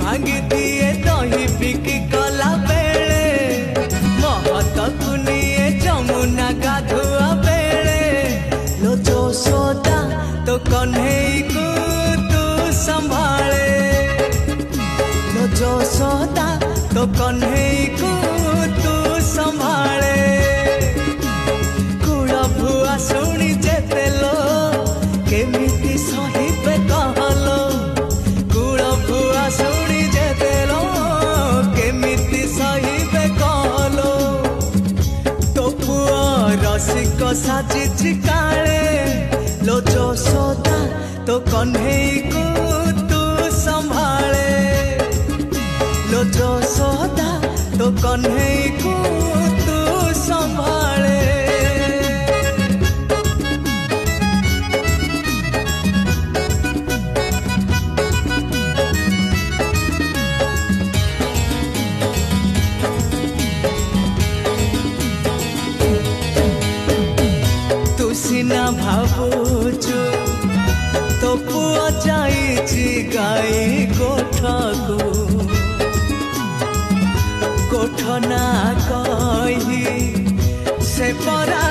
भांगी दिए दही बिकी गला बेले महतकु निये जमुना गाधुआ बेले लो जोशोदा तो कन्हई को तू संभाले लो जोशोदा तो कन्हई को तू संभाले कुल भुआ शुणी जेते लो केमिति सहिबे कहलो कुल भुआ शुणी जेते लो केमिति सहिबे कहलो तो पुआ रसिक साजिछि काले लो जोशोदा तो कन्हई को तू संभाले लो जोशोदा तो कन्हई को तू संभाले तू सिना भाबुचु तो पुआ जाइछि गाई कोठकू कोठना कही से परा